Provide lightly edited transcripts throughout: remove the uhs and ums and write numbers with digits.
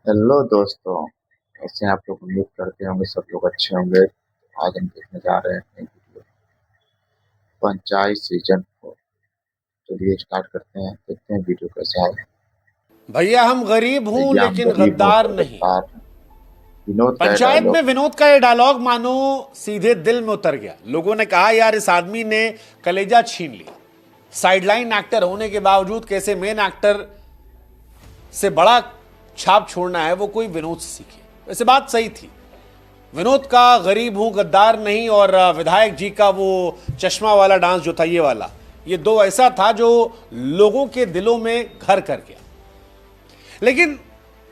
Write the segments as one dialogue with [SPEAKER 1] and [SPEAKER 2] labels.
[SPEAKER 1] Hello दोस्तों। ऐसे आप लोग उम्मीद करते होंगे सब लोग अच्छे होंगे। आज हम देखने जा रहे हैं नई वीडियो पंचायत सीजन 4। चलिए स्टार्ट करते हैं, देखते हैं वीडियो कैसे आए।
[SPEAKER 2] भैया हम गरीब हूं
[SPEAKER 1] भैया हम
[SPEAKER 2] लेकिन
[SPEAKER 1] गरीब हो
[SPEAKER 2] गद्दार
[SPEAKER 1] पर
[SPEAKER 2] नहीं।
[SPEAKER 1] गद्दार हैं। विनोद का ये
[SPEAKER 2] पंचायत में
[SPEAKER 1] डायलॉग।
[SPEAKER 2] विनोद का ये डायलॉग मानो सीधे दिल में उतर गया। लोगों ने कहा यार इस आदमी ने कलेजा छीन लिया। साइडलाइन एक्टर होने के बावजूद कैसे मेन एक्टर से बड़ा छाप छोड़ना है वो कोई विनोद से सीखे। वैसे बात सही थी। विनोद का गरीब हूं गद्दार नहीं और विधायक जी का वो चश्मा वाला डांस जो था ये वाला, ये दो ऐसा था जो लोगों के दिलों में घर कर गया। लेकिन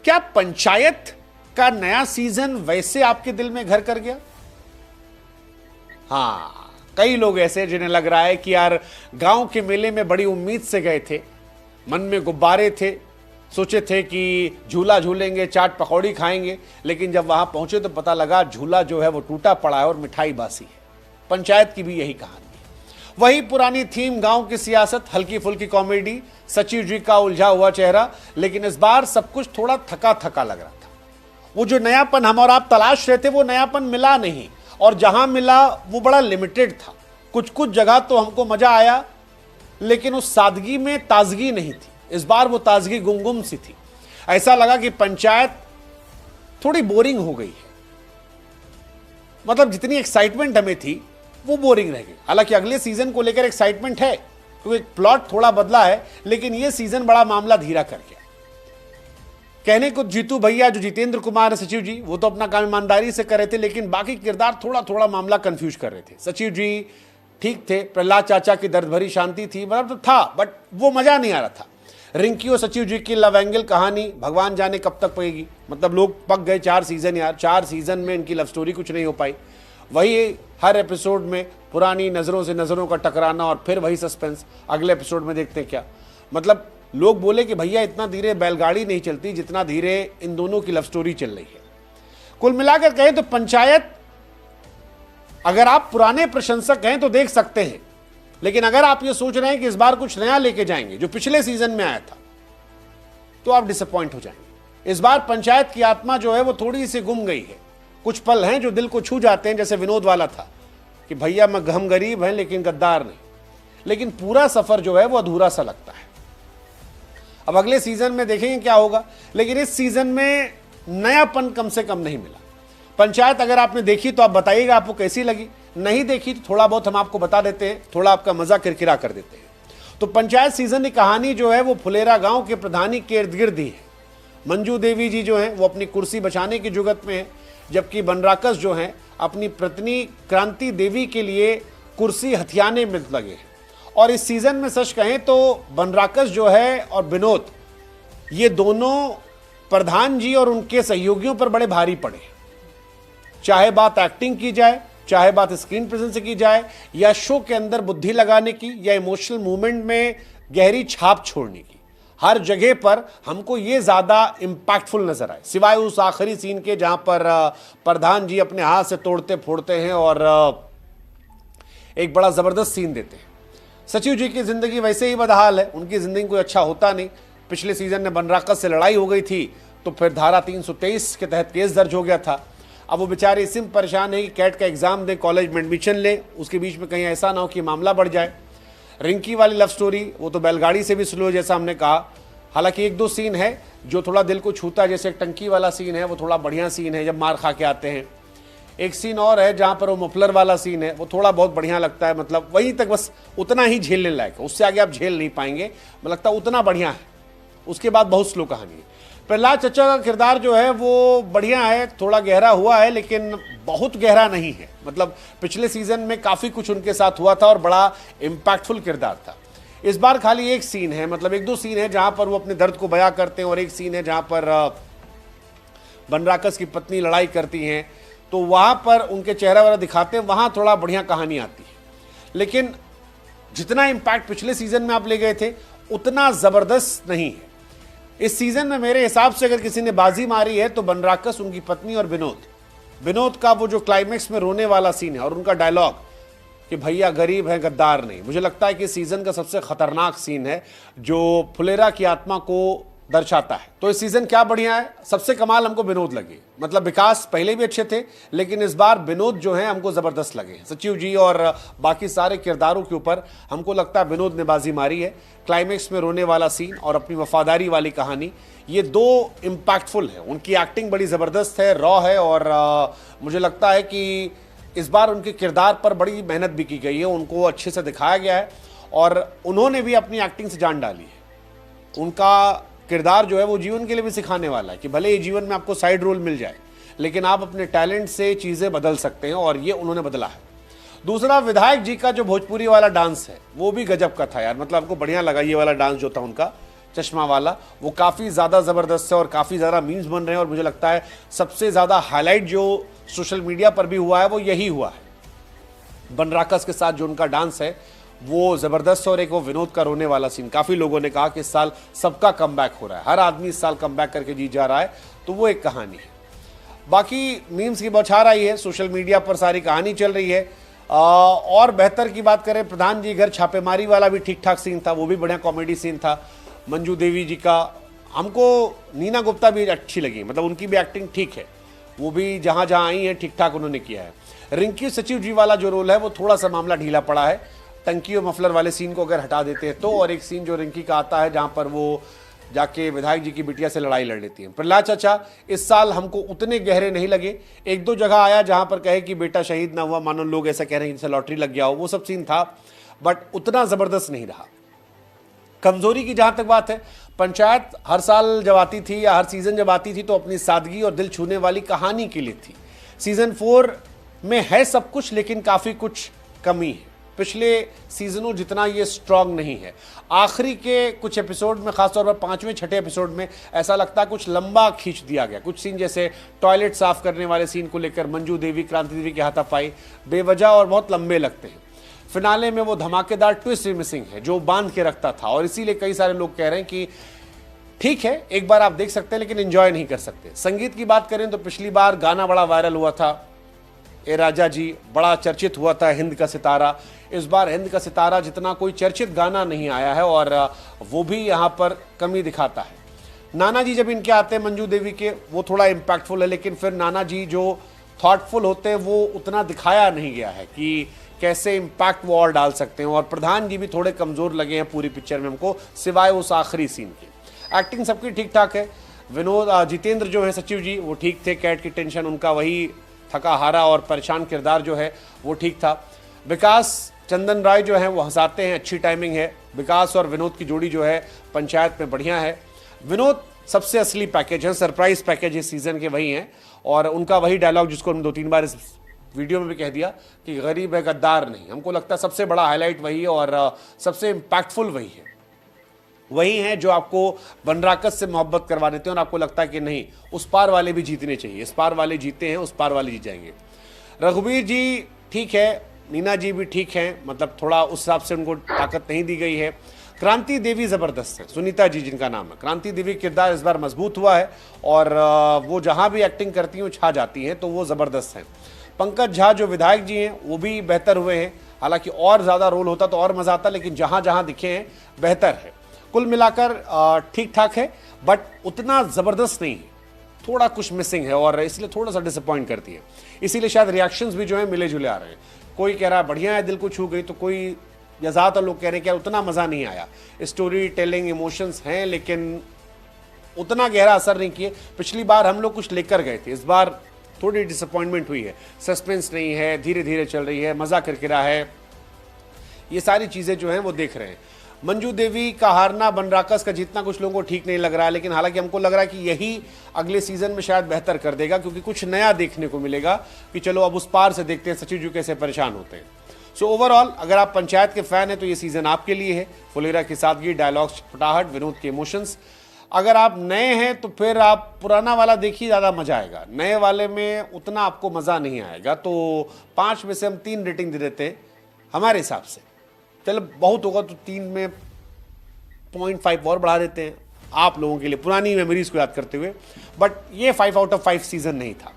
[SPEAKER 2] क्या पंचायत का नया सीजन वैसे आपके दिल में घर कर गया? हाँ, कई लोग ऐसे जिन्हें लग रहा है कि यार गांव के मेले में बड़ी उम्मीद से गए थे, मन में गुब्बारे थे, सोचे थे कि झूला झूलेंगे, चाट पकौड़ी खाएंगे, लेकिन जब वहां पहुंचे तो पता लगा झूला जो है वो टूटा पड़ा है और मिठाई बासी है। पंचायत की भी यही कहानी है। वही पुरानी थीम, गांव की सियासत, हल्की फुल्की कॉमेडी, सचिव जी का उलझा हुआ चेहरा, लेकिन इस बार सब कुछ थोड़ा थका थका लग रहा था। वो जो नयापन हम और आप तलाश रहे थे वो नयापन मिला नहीं, और जहां मिला वो बड़ा लिमिटेड था। कुछ कुछ जगह तो हमको मजा आया, लेकिन उस सादगी में ताजगी नहीं थी। इस बार वो ताजगी गुमगुम सी थी। ऐसा लगा कि पंचायत थोड़ी बोरिंग हो गई है। मतलब जितनी एक्साइटमेंट हमें थी वो बोरिंग रह गई। हालांकि अगले सीजन को लेकर एक्साइटमेंट है क्योंकि प्लॉट थोड़ा बदला है, लेकिन ये सीजन बड़ा मामला धीरा कर गया। कहने को जीतू भैया जो जितेंद्र कुमार है सचिव जी, वो तो अपना काम ईमानदारी से कर रहे थे, लेकिन बाकी किरदार थोड़ा थोड़ा मामला कंफ्यूज कर रहे थे। सचिव जी ठीक थे, प्रहलाद चाचा की दर्द भरी शांति थी, मतलब तो था, बट वो मजा नहीं आ रहा था। रिंकी और सचिव जी की लव एंगल कहानी भगवान जाने कब तक पड़ेगी। मतलब लोग पक गए 4 सीजन यार, 4 सीजन में इनकी लव स्टोरी कुछ नहीं हो पाई। वही हर एपिसोड में पुरानी नजरों से नजरों का टकराना और फिर वही सस्पेंस। अगले एपिसोड में देखते हैं क्या। मतलब लोग बोले कि भैया इतना धीरे बैलगाड़ी नहीं चलती जितना धीरे इन दोनों की लव स्टोरी चल रही है। कुल मिलाकर कहें तो पंचायत, अगर आप पुराने प्रशंसक हैं तो देख सकते हैं, लेकिन अगर आप ये सोच रहे हैं कि इस बार कुछ नया लेके जाएंगे जो पिछले सीजन में आया था, तो आप डिसअपॉइंट हो जाएंगे। इस बार पंचायत की आत्मा जो है वो थोड़ी सी गुम गई है। कुछ पल हैं जो दिल को छू जाते हैं, जैसे विनोद वाला था कि भैया हम गरीब हैं लेकिन गद्दार नहीं। लेकिन पूरा सफर जो है वो अधूरा सा लगता है। अब अगले सीजन में देखेंगे क्या होगा, लेकिन इस सीजन में नयापन कम से कम नहीं मिला। पंचायत अगर आपने देखी तो आप बताइएगा आपको कैसी लगी। नहीं देखी तो थोड़ा बहुत हम आपको बता देते हैं, थोड़ा आपका मजा किरकिरा कर देते हैं। तो पंचायत सीजन की कहानी जो है वो फुलेरा गांव के प्रधानी के इर्द गिर्द ही है। मंजू देवी जी जो हैं वो अपनी कुर्सी बचाने की जुगत में है, जबकि बनराकस जो हैं अपनी पत्नी क्रांति देवी के लिए कुर्सी हथियाने में लगे हैं। और इस सीजन में सच कहें तो बनराकस जो है और विनोद, ये दोनों प्रधान जी और उनके सहयोगियों पर बड़े भारी पड़े। चाहे बात एक्टिंग की जाए, चाहे बात स्क्रीन प्रेजेंस से की जाए, या शो के अंदर बुद्धि लगाने की, या इमोशनल मूवमेंट में गहरी छाप छोड़ने की, हर जगह पर हमको ये ज्यादा इंपैक्टफुल नजर आए, सिवाय उस आखिरी सीन के जहां पर प्रधान जी अपने हाथ से तोड़ते फोड़ते हैं और एक बड़ा जबरदस्त सीन देते हैं। सचिव जी की जिंदगी वैसे ही बदहाल है, उनकी जिंदगी कोई अच्छा होता नहीं। पिछले सीजन में बनराकस से लड़ाई हो गई थी तो फिर धारा 323 के तहत केस दर्ज हो गया था। अब वो बेचारे इसी में परेशान है कि कैट का एग्जाम दें, कॉलेज में एडमिशन ले, उसके बीच में कहीं ऐसा ना हो कि मामला बढ़ जाए। रिंकी वाली लव स्टोरी वो तो बैलगाड़ी से भी स्लो, जैसा हमने कहा। हालांकि एक दो सीन है जो थोड़ा दिल को छूता है, जैसे एक टंकी वाला सीन है, वो थोड़ा बढ़िया सीन है जब मार खा के आते हैं। एक सीन और है जहां पर वो मफलर वाला सीन है, वो थोड़ा बहुत बढ़िया लगता है। मतलब वहीं तक बस उतना ही झेलने लायक है, उससे आगे आप झेल नहीं पाएंगे। मुझे लगता है उतना बढ़िया है, उसके बाद बहुत स्लो कहानी है। प्रहलाद चचा का किरदार जो है वो बढ़िया है, थोड़ा गहरा हुआ है लेकिन बहुत गहरा नहीं है। मतलब पिछले सीजन में काफी कुछ उनके साथ हुआ था और बड़ा इम्पैक्टफुल किरदार था। इस बार खाली एक सीन है, मतलब एक दो सीन है जहां पर वो अपने दर्द को बयां करते हैं, और एक सीन है जहां पर बनराकस की पत्नी लड़ाई करती हैं, तो वहां पर उनके चेहरा वगैरह दिखाते हैं, वहां थोड़ा बढ़िया कहानी आती है। लेकिन जितना इंपैक्ट पिछले सीजन में आप ले गए थे उतना जबरदस्त नहीं है इस सीजन में। मेरे हिसाब से अगर किसी ने बाजी मारी है तो बनराकस, उनकी पत्नी और विनोद का वो जो क्लाइमेक्स में रोने वाला सीन है और उनका डायलॉग कि भैया गरीब है गद्दार नहीं, मुझे लगता है कि सीजन का सबसे खतरनाक सीन है जो फुलेरा की आत्मा को दर्शाता है। तो इस सीजन क्या बढ़िया है, सबसे कमाल हमको विनोद लगे। मतलब विकास पहले भी अच्छे थे, लेकिन इस बार विनोद जो है हमको जबरदस्त लगे। सचिव जी और बाकी सारे किरदारों के ऊपर हमको लगता है विनोद ने बाजी मारी है। क्लाइमेक्स में रोने वाला सीन और अपनी वफादारी वाली कहानी, ये दो इम्पैक्टफुल है। उनकी एक्टिंग बड़ी ज़बरदस्त है, रॉ है, और मुझे लगता है कि इस बार उनके किरदार पर बड़ी मेहनत भी की गई है, उनको अच्छे से दिखाया गया है और उन्होंने भी अपनी एक्टिंग से जान डाली है। उनका किरदार जो है वो जीवन के लिए भी सिखाने वाला है कि भले ही जीवन में आपको साइड रोल मिल जाए, लेकिन आप अपने टैलेंट से चीज़ें बदल सकते हैं, और ये उन्होंने बदला है। दूसरा, विधायक जी का जो भोजपुरी वाला डांस है वो भी गजब का था यार। मतलब आपको बढ़िया लगा ये वाला डांस जो था उनका, चश्मा वाला, वो काफ़ी ज़्यादा ज़बरदस्त है और काफ़ी ज़्यादा मीम्स बन रहे हैं। और मुझे लगता है सबसे ज़्यादा हाईलाइट जो सोशल मीडिया पर भी हुआ है वो यही हुआ है। बनराकस के साथ जो उनका डांस है वो ज़बरदस्त। और एक वो विनोद का रोने वाला सीन, काफ़ी लोगों ने कहा कि इस साल सबका कमबैक हो रहा है, हर आदमी इस साल कमबैक करके जीत जा रहा है, तो वो एक कहानी है। बाकी मीम्स की बौछार आई है, सोशल मीडिया पर सारी कहानी चल रही है। और बेहतर की बात करें, प्रधान जी घर छापेमारी वाला भी ठीक ठाक सीन था, वो भी बढ़िया कॉमेडी सीन था। मंजू देवी जी का, हमको नीना गुप्ता भी अच्छी लगी, मतलब उनकी भी एक्टिंग ठीक है, वो भी जहाँ जहाँ आई है ठीक ठाक उन्होंने किया है। रिंकी सचिव जी वाला जो रोल है वो थोड़ा सा मामला ढीला पड़ा है, टंकी और मफलर वाले सीन को अगर हटा देते हैं तो। और एक सीन जो रिंकी का आता है जहाँ पर वो जाके विधायक जी की बिटिया से लड़ाई लड़ लेती है। प्रहलाद चाचा इस साल हमको उतने गहरे नहीं लगे, एक दो जगह आया जहाँ पर कहे कि बेटा शहीद ना हुआ, मानो लोग ऐसा कह रहे हैं जैसे लॉटरी लग गया हो, वो सब सीन था, बट उतना ज़बरदस्त नहीं रहा। कमजोरी की जहां तक बात है, पंचायत हर साल जब आती थी या हर सीजन जब आती थी तो अपनी सादगी और दिल छूने वाली कहानी के लिए थी। सीजन 4 में है सब कुछ, लेकिन काफ़ी कुछ कमी है। पिछले सीजनों जितना ये स्ट्रांग नहीं है। आखिरी के कुछ एपिसोड में, खासतौर पर 5वें 6ठे एपिसोड में ऐसा लगता है कुछ लंबा खींच दिया गया। कुछ सीन जैसे टॉयलेट साफ करने वाले सीन को लेकर मंजू देवी, क्रांति देवी के हाथापाई बेवजह और बहुत लंबे लगते हैं। फिनाले में वो धमाकेदार ट्विस्ट भी मिसिंग है जो बांध के रखता था, और इसीलिए कई सारे लोग कह रहे हैं कि ठीक है एक बार आप देख सकते हैं लेकिन एंजॉय नहीं कर सकते। संगीत की बात करें तो पिछली बार गाना बड़ा वायरल हुआ था, ए राजा जी बड़ा चर्चित हुआ था, हिंद का सितारा। इस बार हिंद का सितारा जितना कोई चर्चित गाना नहीं आया है, और वो भी यहाँ पर कमी दिखाता है। नाना जी जब इनके आते हैं मंजू देवी के, वो थोड़ा इम्पैक्टफुल है, लेकिन फिर नाना जी जो थॉटफुल होते हैं वो उतना दिखाया नहीं गया है कि कैसे इम्पैक्ट वो और डाल सकते हैं। और प्रधान जी भी थोड़े कमज़ोर लगे हैं पूरी पिक्चर में हमको, सिवाय उस आखिरी सीन के। एक्टिंग सबकी ठीक ठाक है। विनोद जितेंद्र जो है सचिव जी वो ठीक थे, कैट की टेंशन, उनका वही थका हारा और परेशान किरदार जो है वो ठीक था। विकास चंदन राय जो है वो हंसाते हैं, अच्छी टाइमिंग है। विकास और विनोद की जोड़ी जो है पंचायत में बढ़िया है। विनोद सबसे असली पैकेज है, सरप्राइज पैकेज इस सीजन के वही हैं, और उनका वही डायलॉग जिसको हम 2-3 बार इस वीडियो में भी कह दिया कि गरीब है गद्दार नहीं, हमको लगता है सबसे बड़ा हाईलाइट वही है और सबसे इम्पैक्टफुल वही है। वही हैं जो आपको बनराकस से मोहब्बत करवा देते हैं और आपको लगता है कि नहीं उस पार वाले भी जीतने चाहिए, इस पार वाले जीते हैं, उस पार वाले जीत जाएंगे। रघुवीर जी ठीक है, नीना जी भी ठीक हैं, मतलब थोड़ा उस हिसाब से उनको ताकत नहीं दी गई है। क्रांति देवी ज़बरदस्त है, सुनीता जी जिनका नाम है, क्रांति देवी किरदार इस बार मजबूत हुआ है और वो जहाँ भी एक्टिंग करती हैं वो छा जाती हैं, तो वो ज़बरदस्त हैं। पंकज झा जो विधायक जी हैं वो भी बेहतर हुए हैं, हालांकि और ज़्यादा रोल होता तो और मज़ा आता, लेकिन जहाँ जहाँ दिखे हैं बेहतर है। कुल मिलाकर ठीक ठाक है, बट उतना ज़बरदस्त नहीं है, थोड़ा कुछ मिसिंग है और इसलिए थोड़ा सा डिसअपॉइंट करती है। इसीलिए शायद रिएक्शंस भी जो है मिले जुले आ रहे हैं। कोई कह रहा है बढ़िया है, दिल को छू गई, तो कोई या ज़्यादातर लोग कह रहे हैं कि उतना मज़ा नहीं आया। स्टोरी टेलिंग इमोशंस हैं लेकिन उतना गहरा असर नहीं किए। पिछली बार हम लोग कुछ लेकर गए थे, इस बार थोड़ी डिसअपॉइंटमेंट हुई है। सस्पेंस नहीं है, धीरे धीरे चल रही है, मज़ा किरकिरा है, ये सारी चीज़ें जो हैं वो देख रहे हैं। मंजू देवी का हारना, बनराकस का जीतना कुछ लोगों को ठीक नहीं लग रहा है, लेकिन हालांकि हमको लग रहा है कि यही अगले सीजन में शायद बेहतर कर देगा, क्योंकि कुछ नया देखने को मिलेगा कि चलो अब उस पार से देखते हैं सचिव जी कैसे परेशान होते हैं। सो ओवरऑल अगर आप पंचायत के फैन हैं तो ये सीजन आपके लिए है। फुलेरा की सादगी, डायलॉग्स, फटाहट, विनोद के इमोशंस। अगर आप नए हैं तो फिर आप पुराना वाला देखिए, ज़्यादा मज़ा आएगा। नए वाले में उतना आपको मज़ा नहीं आएगा। तो 5 में से हम 3 रेटिंग दे देते हैं हमारे हिसाब से। चलो बहुत होगा तो 3 में 0.5 और बढ़ा देते हैं आप लोगों के लिए, पुरानी मेमोरीज को याद करते हुए। बट ये 5 आउट ऑफ 5 सीजन नहीं था।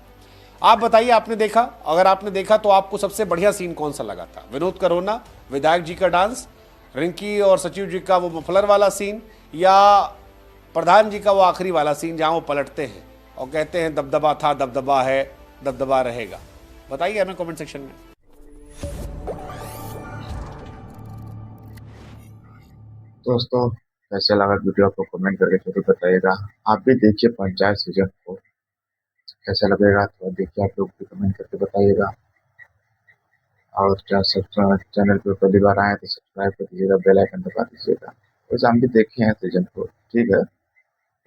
[SPEAKER 2] आप बताइए, आपने देखा? अगर आपने देखा तो आपको सबसे बढ़िया सीन कौन सा लगा था? विनोद का रोना, विधायक जी का डांस, रिंकी और सचिव जी का वो मफलर वाला सीन, या प्रधान जी का वो आखिरी वाला सीन जहां वो पलटते हैं और कहते हैं दबदबा था, दबदबा है, दबदबा रहेगा। बताइए हमें कमेंट सेक्शन में।
[SPEAKER 1] दोस्तों, कैसे लगा वीडियो आपको कमेंट करके जरूर बताइएगा। आप भी देखिए पंचायत सीजन को, कैसा लगेगा तो देखिए, आप लोग भी कमेंट करके बताइएगा। और चैनल पे पहली बार आए तो सब्सक्राइब कर दीजिएगा, बेल आइकन दबा दीजिएगा। वैसे हम भी देखे हैं सीजन को, ठीक है,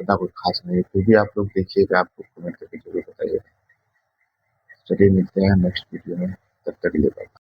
[SPEAKER 1] इतना कुछ खास नहीं है, फिर भी आप लोग देखिएगा, आपको कमेंट करके जरूर बताइएगा। चलिए मिलते हैं नेक्स्ट वीडियो में, तब तक के लिए बाय।